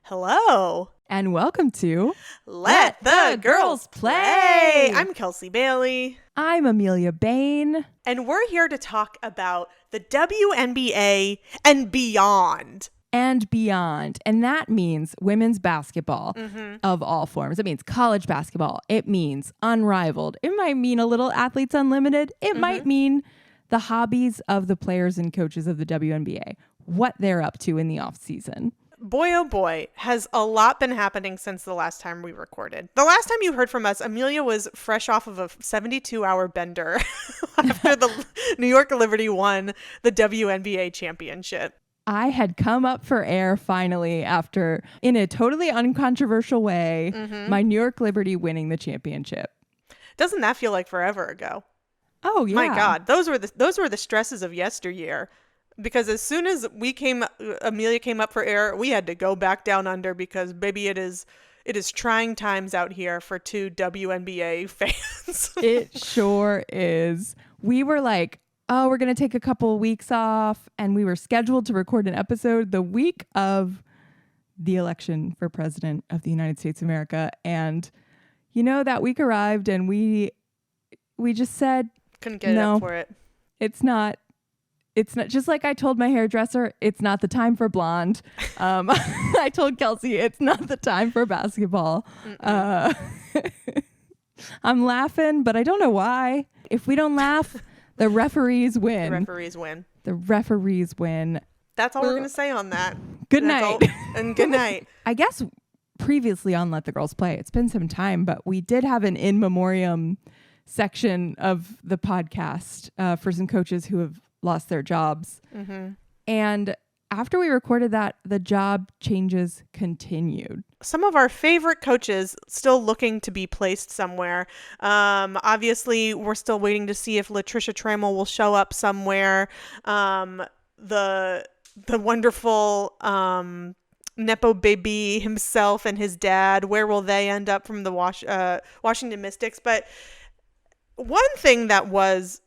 Hello. And welcome to Let the Girls Play. I'm Kelsey Bailey. I'm Amelia Bain. And we're here to talk about the WNBA and beyond. And beyond. And that means women's basketball of all forms. It means college basketball. It means unrivaled. It might mean a little Athletes Unlimited. It might mean the hobbies of the players and coaches of the WNBA, what they're up to in the off season. Boy, oh boy, has a lot been happening since the last time we recorded. The last time you heard from us, Amelia was fresh off of a 72-hour bender after the New York Liberty won the WNBA championship. I had come up for air finally after, in a totally uncontroversial way, my New York Liberty winning the championship. Doesn't that feel like forever ago? Oh, yeah. My God, those were the stresses of yesteryear. Because as soon as Amelia came up for air, we had to go back down under because, baby, it is trying times out here for two WNBA fans. It sure is. We were like, oh, we're going to take a couple of weeks off. And we were scheduled to record an episode the week of the election for president of the United States of America. And, you know, that week arrived and we just said, couldn't get up for it. It's not, just like I told my hairdresser, it's not the time for blonde. I told Kelsey, it's not the time for basketball. I'm laughing, but I don't know why. If we don't laugh, the referees win. The referees win. That's all we're going to say on that. Good night. And good night. I guess previously on Let the Girls Play, it's been some time, but we did have an in memoriam section of the podcast for some coaches who have lost their jobs. And after we recorded that, the job changes continued. Some of our favorite coaches still looking to be placed somewhere. Obviously, we're still waiting to see if Latricia Trammell will show up somewhere. The wonderful Nepo baby himself and his dad, where will they end up from the Washington Mystics? But one thing that was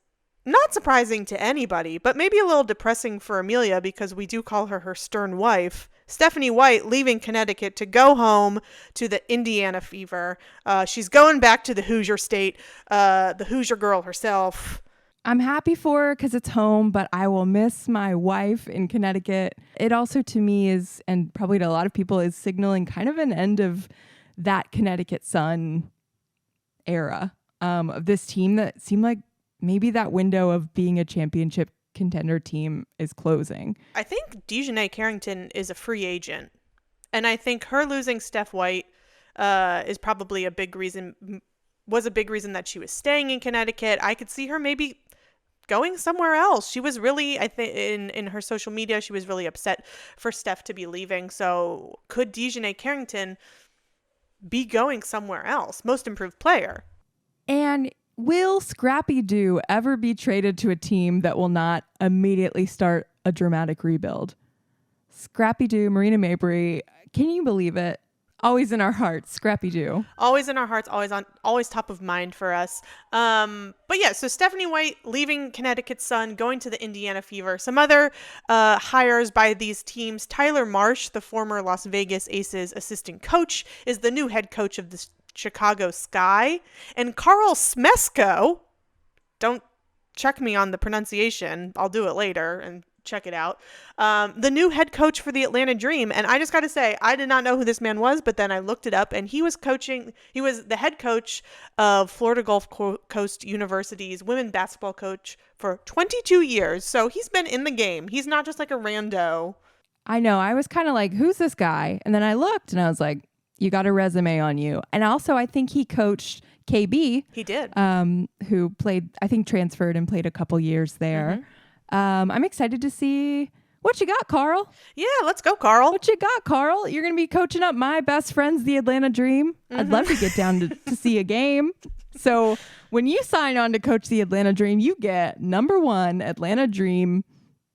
not surprising to anybody, but maybe a little depressing for Amelia because we do call her stern wife, Stephanie White leaving Connecticut to go home to the Indiana Fever. She's going back to the Hoosier State, the Hoosier girl herself. I'm happy for her because it's home, but I will miss my wife in Connecticut. It also to me is, and probably to a lot of people, is signaling kind of an end of that Connecticut Sun era of this team that seemed like maybe that window of being a championship contender team is closing. I think Dejanay Carrington is a free agent. And I think her losing Steph White is probably was a big reason that she was staying in Connecticut. I could see her maybe going somewhere else. She was really, I think, in her social media, she was really upset for Steph to be leaving. So could Dejanay Carrington be going somewhere else? Most improved player. And will Scrappy Doo ever be traded to a team that will not immediately start a dramatic rebuild? Scrappy Doo, Marina Mabry, can you believe it? Always in our hearts, Scrappy Doo. Always in our hearts, always top of mind for us. But yeah, so Stephanie White leaving Connecticut Sun, going to the Indiana Fever. Some other hires by these teams. Tyler Marsh, the former Las Vegas Aces assistant coach, is the new head coach of the Chicago Sky. And Carl Smesko, don't check me on the pronunciation, I'll do it later and check it out, the new head coach for the Atlanta Dream. And I just got to say, I did not know who this man was, but then I looked it up and he was the head coach of Florida Gulf Coast University's women basketball coach for 22 years. So he's been in the game. He's not just like a rando. I know. I was kind of like, who's this guy? And then I looked and I was like, you got a resume on you. And also, I think he coached KB. He did. Who played, I think transferred and played a couple years there. I'm excited to see what you got, Carl. Yeah, let's go, Carl. What you got, Carl? You're going to be coaching up my best friends, the Atlanta Dream. I'd love to get down to see a game. So when you sign on to coach the Atlanta Dream, you get #1 Atlanta Dream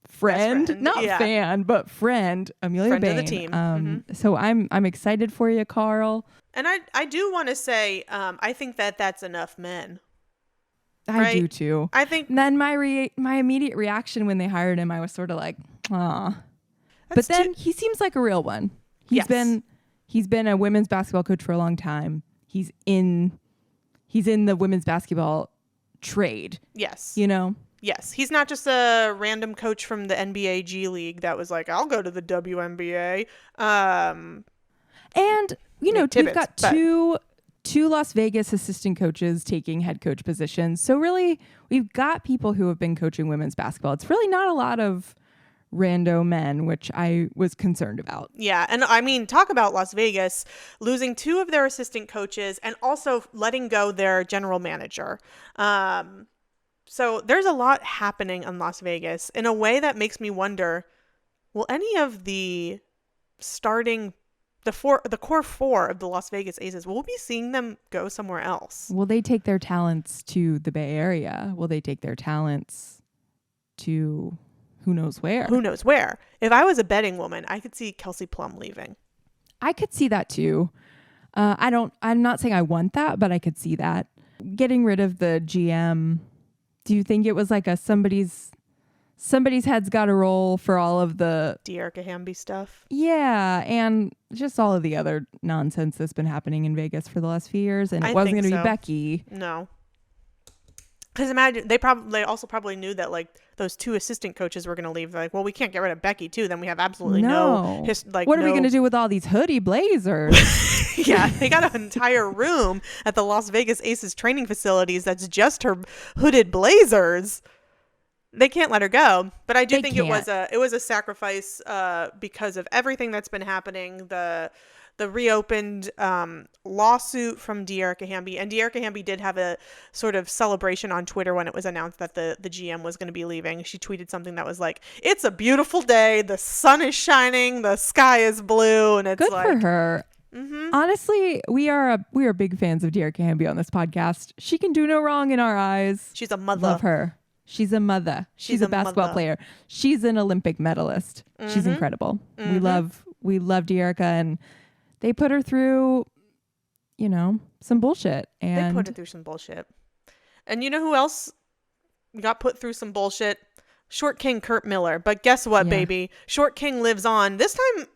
friend, not fan, but friend, Amelia Bain. Friend of the team. So I'm excited for you, Carl. And I do want to say, I think that's enough men. I do too. I think. And then my immediate reaction when they hired him, I was sort of like, aw. But then he seems like a real one. He's been He's been a women's basketball coach for a long time. He's in the women's basketball trade. Yes. You know? Yes. He's not just a random coach from the NBA G League that was like, I'll go to the WNBA. And, you know, we've got two Las Vegas assistant coaches taking head coach positions. So really, we've got people who have been coaching women's basketball. It's really not a lot of rando men, which I was concerned about. Yeah. And I mean, talk about Las Vegas losing 2 of their assistant coaches and also letting go their general manager. So there's a lot happening in Las Vegas in a way that makes me wonder, will any of the starting the core 4 of the Las Vegas Aces, will we be seeing them go somewhere else? Will they take their talents to the Bay Area? Will they take their talents to who knows where? Who knows where? If I was a betting woman, I could see Kelsey Plum leaving. I could see that too. I'm not saying I want that, but I could see that. Getting rid of the GM, do you think it was like somebody's head's got to roll for all of the De'Erica Hamby stuff? Yeah, and just all of the other nonsense that's been happening in Vegas for the last few years, and it wasn't going to be Becky. No. Because imagine, they also probably knew that like those 2 assistant coaches were going to leave. They're like, well, we can't get rid of Becky too. Then we have absolutely no what are we going to do with all these hoodie blazers? Yeah, they got an entire room at the Las Vegas Aces training facilities that's just her hooded blazers. They can't let her go, but I do think it was a sacrifice because of everything that's been happening. The reopened lawsuit from De'Erica Hamby, and De'Erica Hamby did have a sort of celebration on Twitter when it was announced that the GM was going to be leaving. She tweeted something that was like, "It's a beautiful day. The sun is shining. The sky is blue," and it's good like, for her. Mm-hmm. Honestly, we are big fans of De'Erica Hamby on this podcast. She can do no wrong in our eyes. She's a mother. Love her. She's a mother. She's a basketball player. She's an Olympic medalist. Mm-hmm. She's incredible. Mm-hmm. We love De'Erica, and they put her through, you know, some bullshit. And they put her through some bullshit. And you know who else got put through some bullshit? Short King Kurt Miller. But guess what, baby? Short King lives on. This time,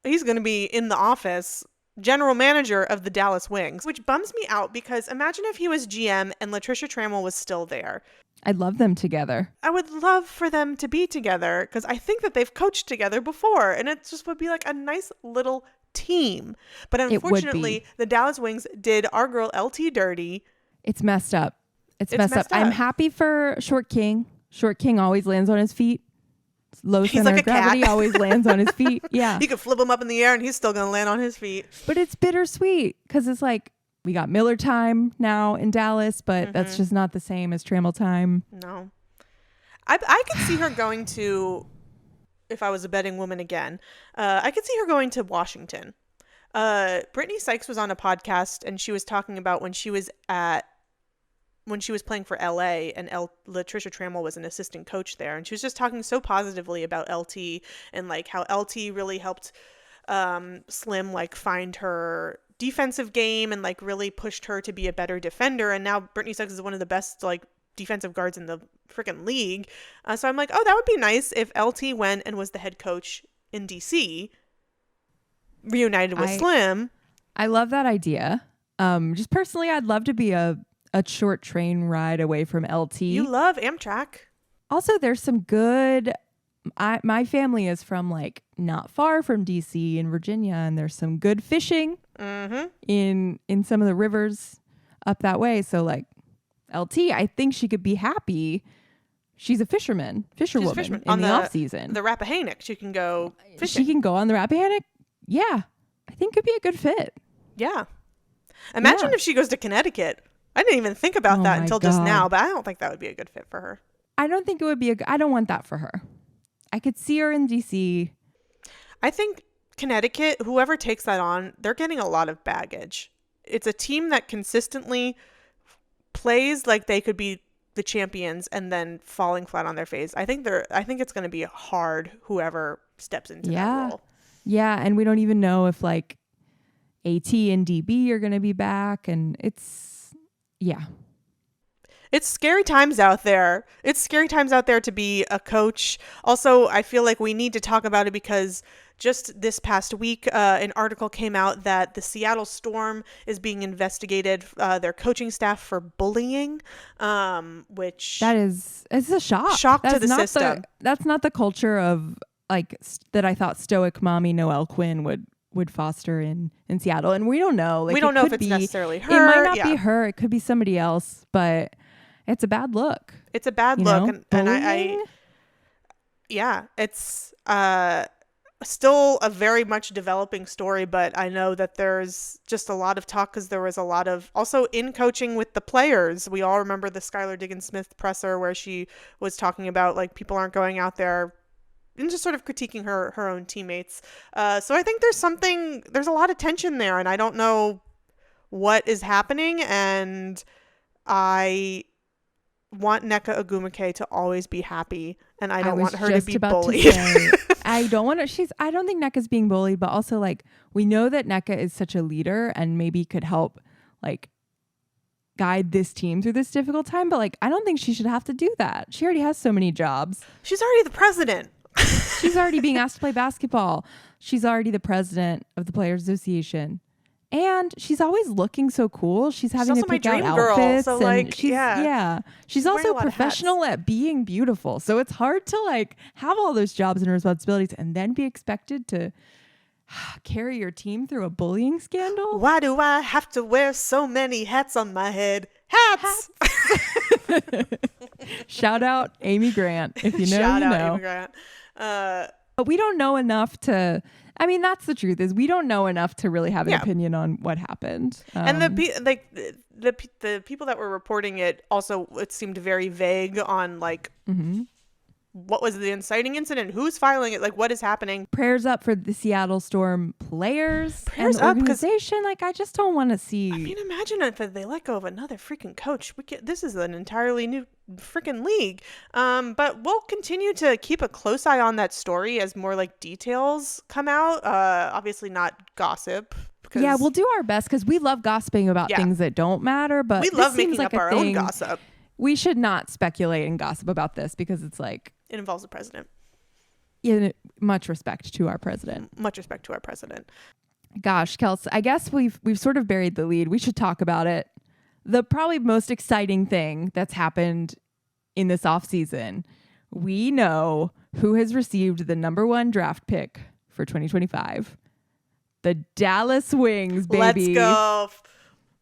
he's going to be in the office, general manager of the Dallas Wings, which bums me out because imagine if he was GM and Latricia Trammell was still there. I'd love them together. I would love for them to be together because I think that they've coached together before, and it just would be like a nice little team. But unfortunately, the Dallas Wings did our girl LT dirty. It's messed up. It's messed up. I'm happy for Short King. Short King always lands on his feet. Low center of gravity always lands on his feet. Yeah. You could flip him up in the air and he's still going to land on his feet. But it's bittersweet because it's like, we got Miller time now in Dallas, but that's just not the same as Trammell time. No. I could see her going to, if I was a betting woman again, I could see her going to Washington. Brittany Sykes was on a podcast and she was talking about when she was playing for LA and Latricia Trammell was an assistant coach there. And she was just talking so positively about LT and like how LT really helped Slim like find her defensive game and like really pushed her to be a better defender. And now Brittany Sykes is one of the best like defensive guards in the freaking league. So I'm like, oh, that would be nice if LT went and was the head coach in DC, reunited with Slim. I love that idea. Just personally, I'd love to be a short train ride away from LT. You love Amtrak. Also, there's some good... my family is from like not far from DC in Virginia, and there's some good fishing in some of the rivers up that way. So like LT, I think she could be happy. She's a fisherwoman in the off season. The Rappahannock, she can go fishing. She can go on the Rappahannock. Yeah, I think could be a good fit. Yeah. Imagine if she goes to Connecticut. I didn't even think about that until just now, but I don't think that would be a good fit for her. I don't think it would be I don't want that for her. I could see her in DC. I think Connecticut, whoever takes that on, they're getting a lot of baggage. It's a team that consistently plays like they could be the champions and then falling flat on their face. I think it's going to be hard whoever steps into that role. Yeah, and we don't even know if like AT and DB are going to be back, and it's scary times out there. It's scary times out there to be a coach. Also, I feel like we need to talk about it because just this past week, an article came out that the Seattle Storm is being investigated, their coaching staff, for bullying, which it's a shock. Shock to That's the not system. That's not the culture of like that I thought stoic mommy Noelle Quinn would foster in Seattle. And we don't know. Like, we don't know if it's necessarily her. It might not be her. It could be somebody else, but it's a bad look. It's a bad look. And I it's still a very much developing story, but I know that there's just a lot of talk because there was a lot of also in coaching with the players. We all remember the Skylar Diggins-Smith presser where she was talking about like people aren't going out there and just sort of critiquing her own teammates. So I think there's a lot of tension there, and I don't know what is happening, and I want Nneka Ogwumike to always be happy, and I don't want her to be bullied. I don't think Nneka's being bullied, but also like we know that Nneka is such a leader and maybe could help like guide this team through this difficult time, but like I don't think she should have to do that. She already has so many jobs. She's already the president. She's already being asked to play basketball. She's already the president of the Players Association. And she's always looking so cool. She's having to pick out outfits. So and she's also professional at being beautiful. So it's hard to like have all those jobs and responsibilities and then be expected to carry your team through a bullying scandal. Why do I have to wear so many hats on my head? Hats! Shout out Amy Grant. If you know, Shout you out know. Amy Grant. But we don't know enough to... I mean, that's the truth, is we don't know enough to really have an opinion on what happened. And the people that were reporting it also, it seemed very vague on like what was the inciting incident, who's filing it, like what is happening. Prayers up for the Seattle Storm players and the organization. Like, I just don't want to see. I mean, imagine if they let go of another freaking coach. This is an entirely new freaking league. But we'll continue to keep a close eye on that story as more like details come out. Obviously not gossip. Yeah, we'll do our best because we love gossiping about things that don't matter. But we love making up our own gossip. We should not speculate and gossip about this because it's like it involves the president. Yeah, much respect to our president. Much respect to our president. Gosh, Kels, I guess we've sort of buried the lead. We should talk about it. The probably most exciting thing that's happened in this offseason, we know who has received the #1 draft pick for 2025. The Dallas Wings, baby. Let's go.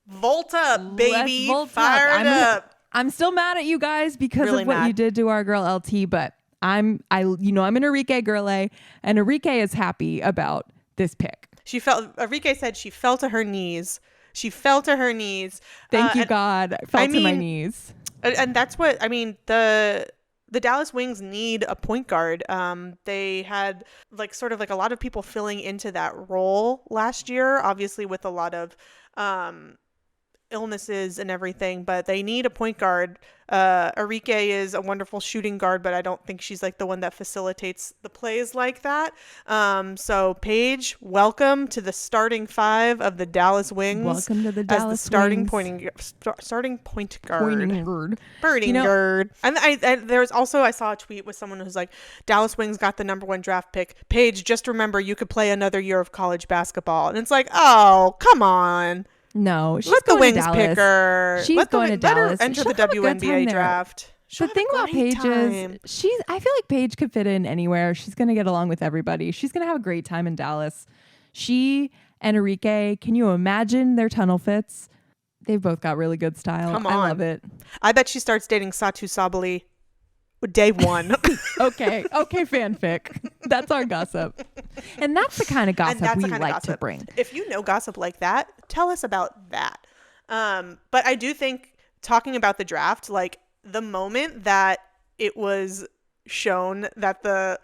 Volt up, baby. Fired up. I'm still mad at you guys because really of what you did to our girl LT, but I'm an Enrique girl, and Enrique is happy about this pick. Enrique said she fell to her knees. Thank you, God. I fell to my knees. And that's what, I mean, the Dallas Wings need a point guard. They had like sort of like a lot of people filling into that role last year, obviously with a lot of illnesses and everything, but they need a point guard. Enrique is a wonderful shooting guard, but I don't think she's like the one that facilitates the plays like that. So Paige, welcome to the starting 5 of the Dallas Wings. Welcome to the Dallas as the starting Wings. starting point guard. Birding guard. And I saw a tweet with someone who's like, Dallas Wings got the #1 draft pick. Paige, just remember you could play another year of college basketball. And it's like, oh, come on. No, she's let the going Wings to Dallas. pick her. She's going to Dallas. Let her enter the WNBA draft. The thing about Paige is I feel like Paige could fit in anywhere. She's going to get along with everybody. She's going to have a great time in Dallas. She and Enrique, can you imagine their tunnel fits? They've both got really good style. Come on. I love it. I bet she starts dating Satu Sabali day 1. Okay, fanfic. That's our gossip. And that's the kind of gossip we like to bring. If you know gossip like that, tell us about that. But I do think talking about the draft, like the moment that it was shown that the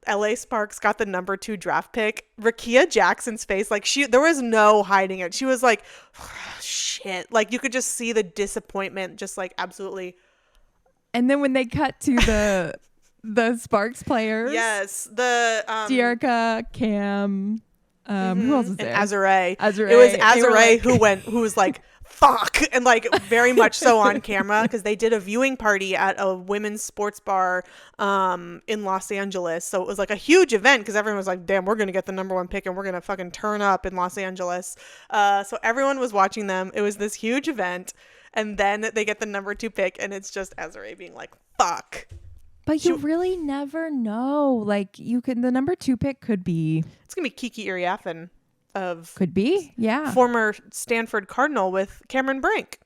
LA Sparks got the #2 draft pick, Rakia Jackson's face, like there was no hiding it. She was like, oh, shit. Like you could just see the disappointment, just like absolutely. And then when they cut to the Sparks players, yes, the Diarca, Cam, who else is there? Azure. It was Azure who was like fuck, and like very much so on camera, because they did a viewing party at a women's sports bar in Los Angeles. So it was like a huge event because everyone was like, damn, we're gonna get the number 1 pick and we're gonna fucking turn up in Los Angeles. So everyone was watching them. It was this huge event, and then they get the number 2 pick, and it's just Desiree being like, fuck. But you really never know. Like, the number 2 pick could be. It's going to be Kiki Iriafen Could be, yeah. former Stanford Cardinal with Cameron Brink.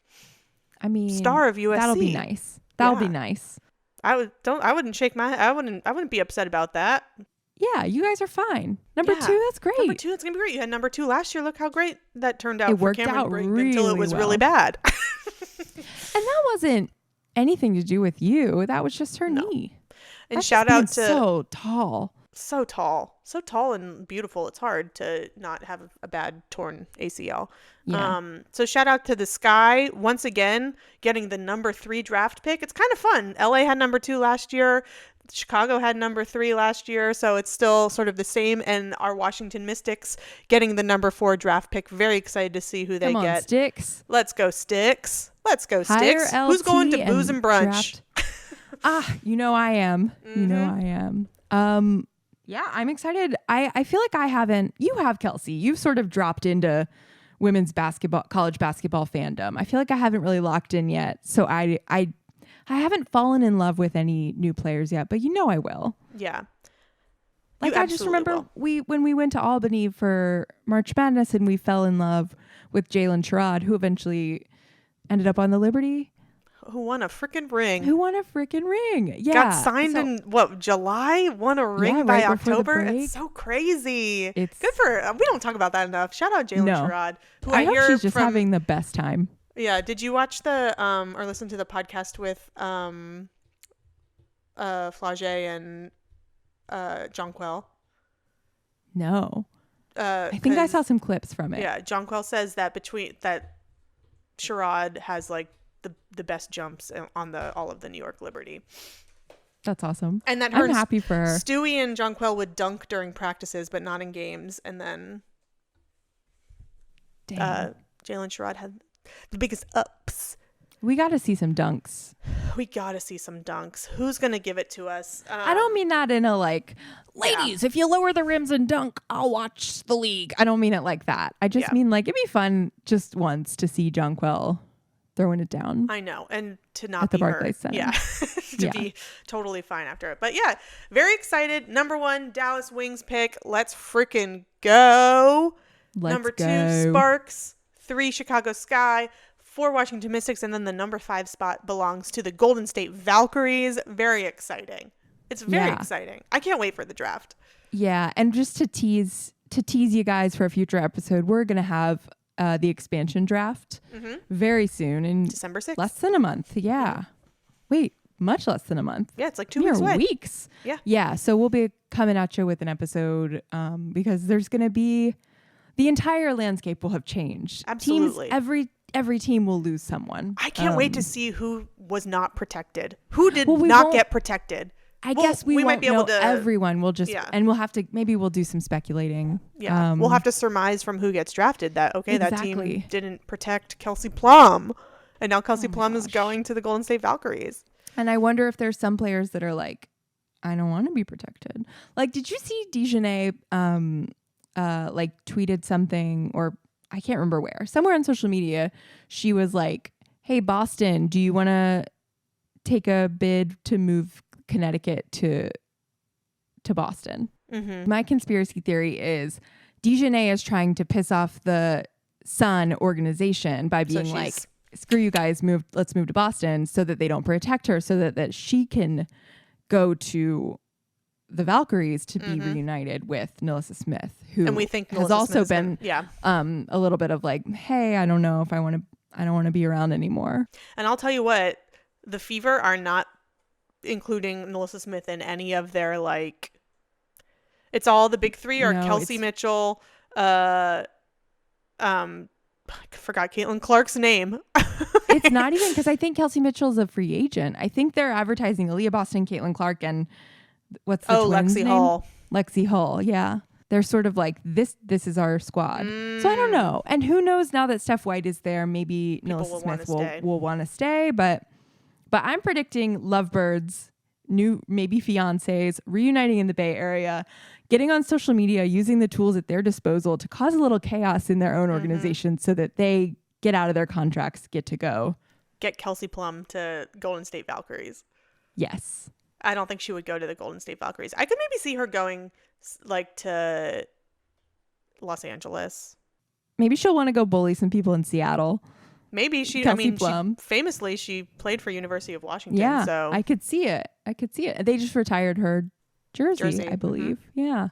I mean, star of USC. That'll be nice. That'll be nice. I wouldn't be upset about that. Yeah, you guys are fine. Number 2, that's great. Number 2, that's going to be great. You had number 2 last year. Look how great that turned out. It for worked Cameron out Brink really until it was well. really bad. And that wasn't anything to do with you. That was just her knee. And That's shout just out to being so tall. So tall and beautiful. It's hard to not have a bad torn ACL. Yeah. So shout out to the Sky once again getting the number 3 draft pick. It's kind of fun. LA had number 2 last year. Chicago had number 3 last year, so it's still sort of the same. And our Washington Mystics getting the number 4 draft pick. Very excited to see who they Come on, get. Sticks. Let's go Sticks. Let's go Hire Sticks. Who's going to LT booze and brunch? You know I am. You know I am. Yeah, I'm excited. I feel like you have, Kelsey. You've sort of dropped into women's college basketball fandom. I feel like I haven't really locked in yet. So I haven't fallen in love with any new players yet, but I will. Yeah. Like, I just remember when we went to Albany for March Madness and we fell in love with Jalen Sherrod, who eventually ended up on the Liberty. Who won a freaking ring. Yeah. Got signed in July? Won a ring by October? It's so crazy. It's good for we don't talk about that enough. Shout out Jalen Sherrod. Who I hope hear she's just having the best time. Yeah. Did you watch the or listen to the podcast with Flage and Jonquel? No. I think I saw some clips from it. Yeah, Jonquel says that Sherrod has like the best jumps on all of the New York Liberty. That's awesome. And that I'm happy for her. Stewie and Jonquel would dunk during practices, but not in games. And then Jalen Sherrod had the biggest ups. We got to see some dunks. Who's going to give it to us? I don't mean that in a ladies, if you lower the rims and dunk, I'll watch the league. I don't mean it like that. I just mean it'd be fun just once to see Jonquel throwing it down. I know. And to not at the be Barclays hurt. Center. Yeah. Be totally fine after it. But yeah, very excited. Number 1, Dallas Wings pick. Let's freaking go. Number 2, Sparks. 3, Chicago Sky. 4, Washington Mystics. And then the number 5 spot belongs to the Golden State Valkyries. Very exciting. It's very exciting. I can't wait for the draft. Yeah. And just to tease you guys for a future episode, we're going to have the expansion draft very soon in December 6th. Less than a month. Yeah. Wait, much less than a month. Yeah, it's like 2 weeks away. Weeks. Yeah. Yeah. So we'll be coming at you with an episode because there's going to be the entire landscape will have changed. Absolutely. Teams, every team will lose someone. I can't wait to see who was not protected. Who did not get protected. I guess we might be able to. Everyone will just, and we'll have to. Maybe we'll do some speculating. Yeah, we'll have to surmise from who gets drafted that that team didn't protect Kelsey Plum, and now Kelsey Plum is going to the Golden State Valkyries. And I wonder if there's some players that are like, I don't want to be protected. Like, did you see Dejanay tweeted something, or I can't remember where, somewhere on social media, she was like, "Hey Boston, do you want to take a bid to move Connecticut to Boston?" My conspiracy theory is Dejanay is trying to piss off the Sun organization by being like, screw you guys, let's move to Boston, so that they don't protect her, so that she can go to the Valkyries to be reunited with Nilissa Smith, who and we think has also been a little bit of like, hey, I don't know if I don't want to be around anymore. And I'll tell you what, the Fever are not including Nilissa Smith in any of their it's all the big 3 are Kelsey Mitchell, I forgot Caitlin Clark's name. It's not even, because I think Kelsey Mitchell's a free agent. I think they're advertising Aaliyah Boston, Caitlin Clark, and what's the twins' Lexi name? Hall. Lexi Hull, yeah. They're sort of like, this is our squad. So I don't know. And who knows, now that Steph White is there, maybe Melissa Smith will want to stay. But I'm predicting lovebirds, new maybe fiancés, reuniting in the Bay Area, getting on social media, using the tools at their disposal to cause a little chaos in their own organization so that they get out of their contracts, get to go. Get Kelsey Plum to Golden State Valkyries. Yes. I don't think she would go to the Golden State Valkyries. I could maybe see her going like to Los Angeles. Maybe she'll want to go bully some people in Seattle. Maybe she, Kelsey I mean, Plum. she played for University of Washington. Yeah, so I could see it. They just retired her jersey. I believe. Yeah.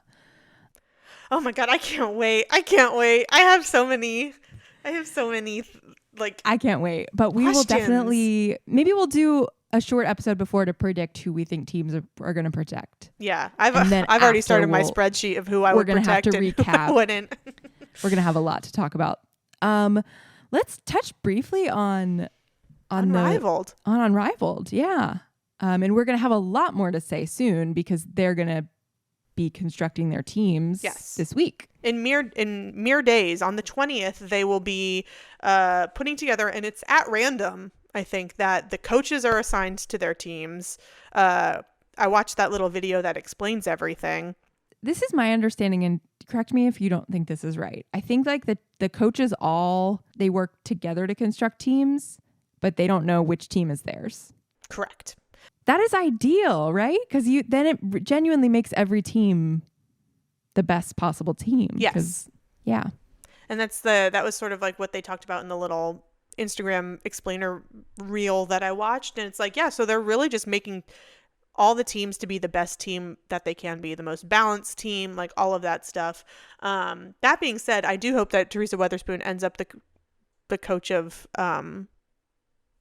Oh my God, I can't wait. I have so many, like. I can't wait. But we questions. will definitely, maybe we'll do a short episode before to predict who we think teams are going to protect. Yeah, I've already started my spreadsheet of who I would protect and who I wouldn't. We're going to have a lot to talk about. Let's touch briefly on Unrivaled. On Unrivaled, yeah. And we're going to have a lot more to say soon because they're going to be constructing their teams this week. In mere days, on the 20th, they will be putting together, and it's at random, I think, that the coaches are assigned to their teams. I watched that little video that explains everything. This is my understanding, and correct me if you don't think this is right. I think like the coaches they work together to construct teams, but they don't know which team is theirs. Correct. That is ideal, right? Because then it genuinely makes every team the best possible team. Yes. Yeah. And that was sort of like what they talked about in the little Instagram explainer reel that I watched. And it's like, yeah, so they're really just making all the teams to be the best team that they can be, the most balanced team, like all of that stuff. That being said, I do hope that Teresa Weatherspoon ends up the coach of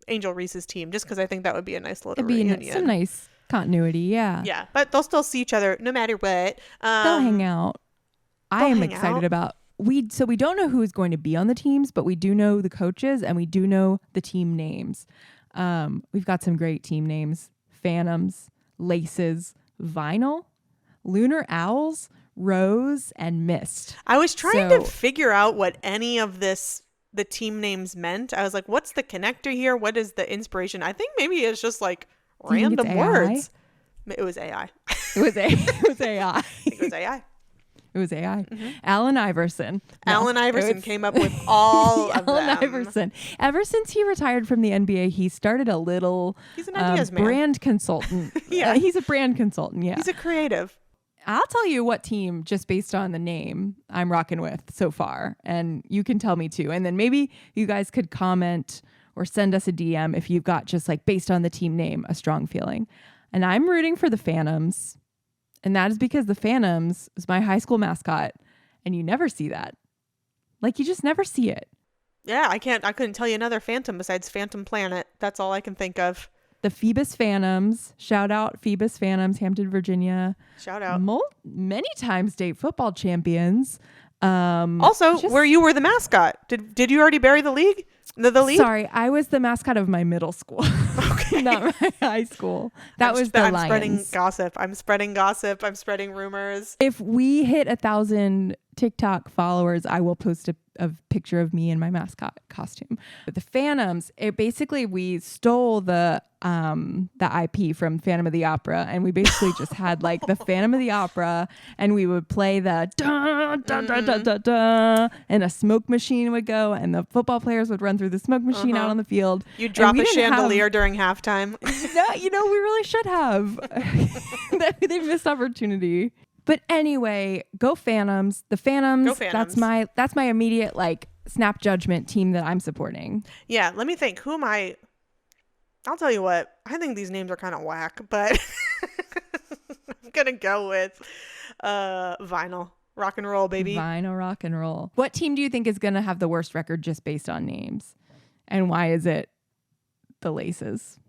Angel Reese's team, just because I think that would be a nice little reunion. Some nice continuity, yeah. Yeah, but they'll still see each other no matter what. They'll hang out. I am excited about we don't know who's going to be on the teams, but we do know the coaches and we do know the team names. We've got some great team names: Phantoms, Laces, Vinyl, Lunar Owls, Rose, and Mist. I was trying to figure out what any of the team names meant. I was like, what's the connector here? What is the inspiration? I think maybe it's just like random words. It was AI. It was AI. I think it was AI. It was AI. Mm-hmm. Allen Iverson. Allen Iverson came up with all of them. Allen Iverson. Ever since he retired from the NBA, he started a little he's an ideas man. Brand consultant. Yeah. He's a brand consultant. Yeah. He's a creative. I'll tell you what team, just based on the name, I'm rocking with so far. And you can tell me too. And then maybe you guys could comment or send us a DM if you've got just like based on the team name, a strong feeling. And I'm rooting for the Phantoms. And that is because the Phantoms is my high school mascot. And you never see that. Like you just never see it. Yeah, I couldn't tell you another Phantom besides Phantom Planet. That's all I can think of. The Phoebus Phantoms. Shout out Phoebus Phantoms, Hampton, Virginia. Shout out. Many times state football champions. Also, where you were the mascot. Did you already bury the league? The league? Sorry, I was the mascot of my middle school. Okay. Not my high school. That was the Lions. I'm spreading gossip. I'm spreading rumors. If we hit 1,000 TikTok followers, I will post a picture of me in my mascot costume. But the Phantoms, we stole the IP from Phantom of the Opera, and we basically just had like the Phantom of the Opera, and we would play the da da da da da da, and a smoke machine would go, and the football players would run through the smoke machine out on the field. You drop a chandelier during halftime. No, we really should have. They missed opportunity. But anyway, go Phantoms. The Phantoms. Go Phantoms. That's my immediate like snap judgment team that I'm supporting. Yeah, let me think. Who am I? I'll tell you what. I think these names are kind of whack, but I'm gonna go with Vinyl. Rock and roll, baby. Vinyl, rock and roll. What team do you think is gonna have the worst record just based on names, and why is it the Laces?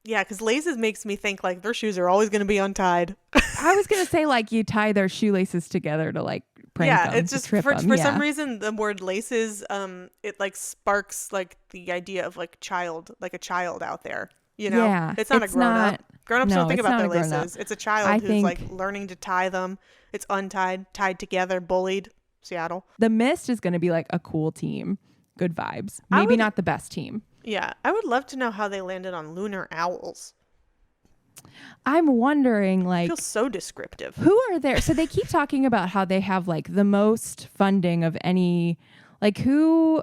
Yeah, because Laces makes me think like their shoes are always going to be untied. I was going to say like you tie their shoelaces together to like prank them. Yeah, it's just for some reason the word laces, it like sparks like the idea of like a child out there. You know, yeah, it's not a grown up. Grown-ups No, don't think it's about not their a grown-up. laces. It's a child I who's think like learning to tie them. It's untied, tied together, bullied. Seattle. the Mist is going to be like a cool team. Good vibes. I Maybe would- not the best team. Yeah, I would love to know how they landed on lunar owls. I'm wondering, like, Feels so descriptive. who are there? So they keep talking about how they have like the most funding of any, like who's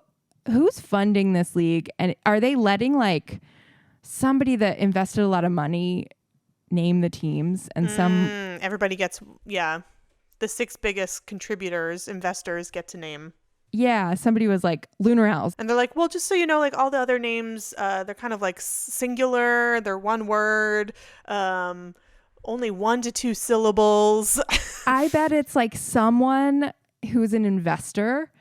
funding this league, and are they letting like somebody that invested a lot of money name the teams, and Everybody gets, the 6 biggest contributors, investors get to name. yeah, somebody was like Lunar Owls. And they're like, well, just so you know, like all the other names, they're kind of like singular. They're one word, only 1 to 2 syllables. I bet it's like someone who's an investor.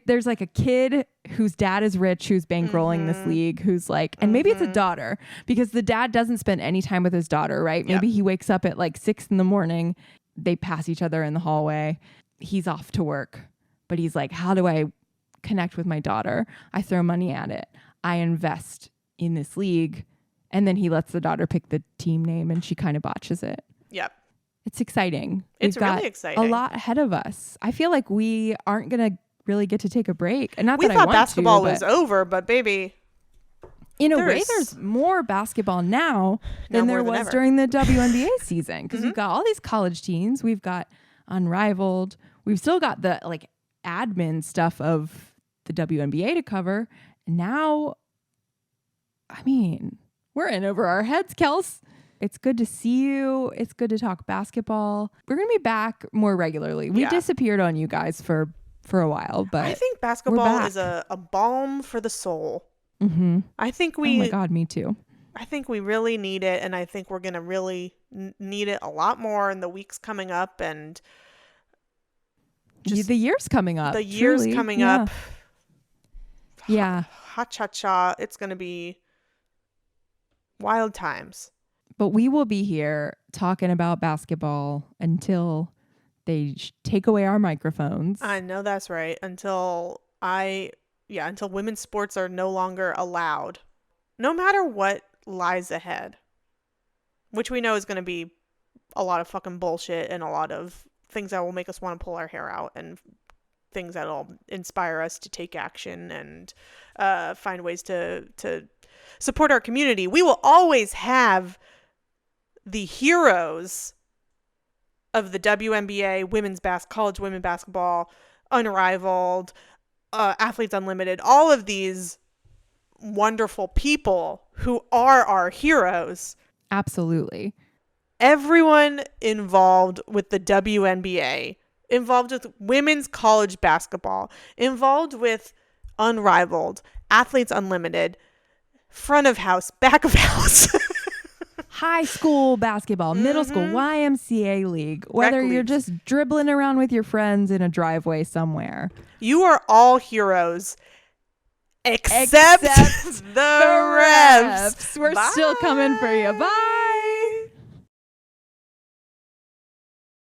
There's like a kid whose dad is rich, who's bankrolling this league, who's like, and maybe it's a daughter, because the dad doesn't spend any time with his daughter, right? Maybe he wakes up at like 6 a.m. They pass each other in the hallway. He's off to work, but he's like, how do I connect with my daughter? I throw money at it. I invest in this league. And then he lets the daughter pick the team name, and she kind of botches it. Yep. It's exciting. It's We've got really exciting. a lot ahead of us. I feel like we aren't going to really get to take a break. And not We that I thought want basketball to, was but over, but baby, in a way, there's- there's more basketball now Now than more there than was ever. during the WNBA season, because we've got all these college teams. We've got Unrivaled. We've still got the like admin stuff of the WNBA to cover. And now, I mean, we're in over our heads, Kels. It's good to see you. It's good to talk basketball. We're going to be back more regularly. We Yeah. disappeared on you guys for a while, but I think basketball back. is a balm for the soul. mm-hmm. I think Oh my we God, me too. I think we really need it, and I think we're going to really need it a lot more in the weeks coming up, and just The year's coming up. the years truly. coming Yeah. up. Yeah. Ha-cha-cha. It's going to be wild times. But we will be here talking about basketball until they take away our microphones. I know that's right. Until women's sports are no longer allowed. No matter what lies ahead. Which we know is going to be a lot of fucking bullshit and a lot of things that will make us want to pull our hair out, and things that will inspire us to take action and find ways to support our community. We will always have the heroes of the WNBA, college women basketball, Unrivaled, Athletes Unlimited, all of these wonderful people who are our heroes. Absolutely. Everyone involved with the WNBA, involved with women's college basketball, involved with Unrivaled, Athletes Unlimited, front of house, back of house. High school basketball, middle school, YMCA league, whether you're leagues. just dribbling around with your friends in a driveway somewhere. You are all heroes. Except the refs. We're still coming for you. Bye.